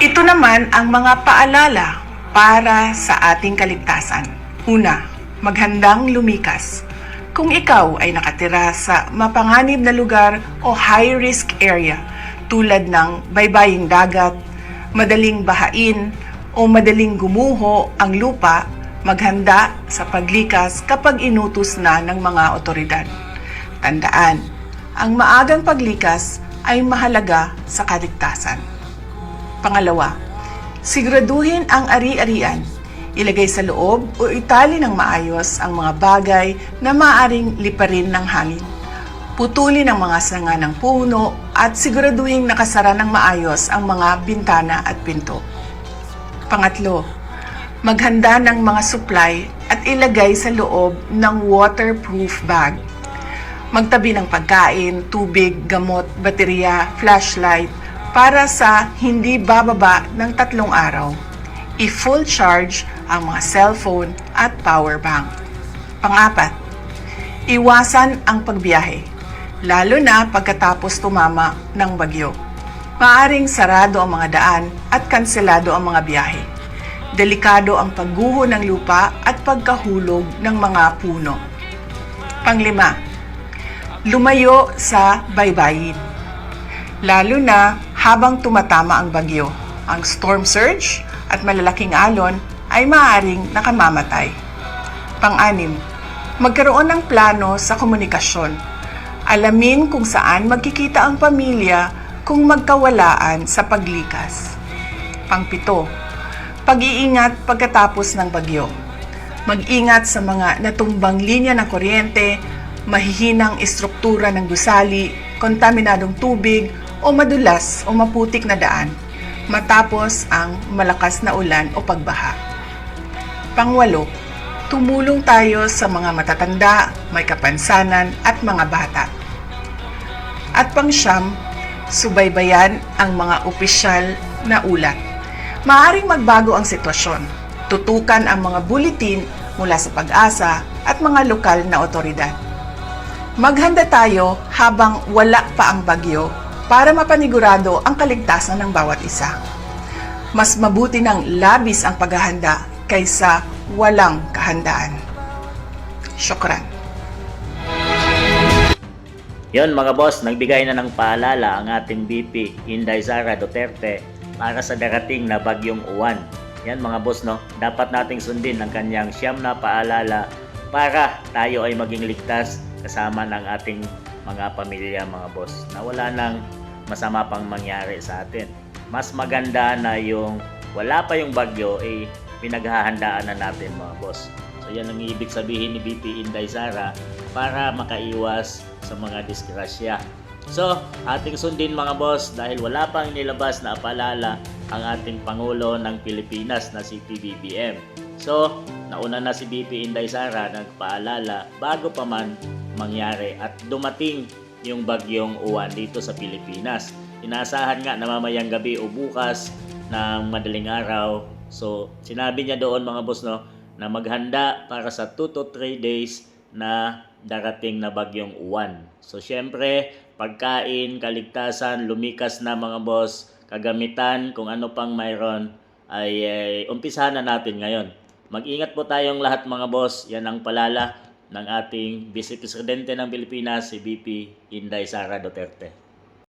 Ito naman ang mga paalala para sa ating kaligtasan. Una, maghandang lumikas. Kung ikaw ay nakatira sa mapanganib na lugar o high-risk area tulad ng baybaying dagat, madaling bahain o madaling gumuho ang lupa, maghanda sa paglikas kapag inutos na ng mga otoridad. Tandaan, ang maagang paglikas ay mahalaga sa kaligtasan. Pangalawa, siguraduhin ang ari-arian. Ilagay sa loob o itali ng maayos ang mga bagay na maaaring liparin ng hangin. Putulin ang mga sanga ng puno at siguraduhin nakasara ng maayos ang mga bintana at pinto. Pangatlo, maghanda ng mga supply at ilagay sa loob ng waterproof bag. Magtabi ng pagkain, tubig, gamot, baterya, flashlight para sa hindi bababa ng 3 araw. I-full charge ang mga cellphone at power bank. Pang-apat, iwasan ang pagbiyahe, lalo na pagkatapos tumama ng bagyo. Maaring sarado ang mga daan at kanselado ang mga biyahe. Delikado ang pagguho ng lupa at pagkahulog ng mga puno. Panglima, lumayo sa baybayin, lalo na habang tumatama ang bagyo. Ang storm surge at malalaking alon ay maaaring nakamamatay. Pang-anim, magkaroon ng plano sa komunikasyon. Alamin kung saan magkikita ang pamilya kung magkawalaan sa paglikas. Pang-7, pag-iingat pagkatapos ng bagyo. Mag-ingat sa mga natumbang linya ng kuryente, mahihinang istruktura ng gusali, kontaminadong tubig o madulas o maputik na daan matapos ang malakas na ulan o pagbaha. Pang-8, tumulong tayo sa mga matatanda, may kapansanan at mga bata. At pang-9, subaybayan ang mga opisyal na ulat. Maaring magbago ang sitwasyon. Tutukan ang mga buletin mula sa Pag-asa at mga lokal na otoridad. Maghanda tayo habang wala pa ang bagyo para mapanigurado ang kaligtasan ng bawat isa. Mas mabuti ng labis ang paghahanda kaysa walang kahandaan. Syukran. Yon mga boss, nagbigay na ng paalala ang ating VP Inday Sara Duterte para sa darating na bagyong Uwan. Yan mga boss, no? Dapat nating sundin ang kanyang 9 na paalala para tayo ay maging ligtas kasama ng ating mga pamilya mga boss, na wala nang masama pang mangyari sa atin. Mas maganda na yung wala pa yung bagyo ay pinaghahandaan na natin mga boss. So yan ang ibig sabihin ni VP Inday Sara para makaiwas sa mga disgrasya. So ating sundin mga boss dahil wala pang nilabas na paalala ang ating Pangulo ng Pilipinas na si PBBM. So nauna na si VP Inday Sara nagpaalala bago pa man mangyari at dumating yung bagyong Uwan dito sa Pilipinas. Inaasahan nga na mamayang gabi o bukas ng madaling araw. So sinabi niya doon mga boss, no, na maghanda para sa 2 to 3 days na darating na bagyong Uwan. So syempre, pagkain, kaligtasan, lumikas na mga boss, kagamitan, kung ano pang mayroon ay umpisahan na natin ngayon. Mag-ingat po tayong lahat mga boss. Yan ang paalala ng ating Vice Presidente ng Pilipinas, si VP Inday Sara Duterte.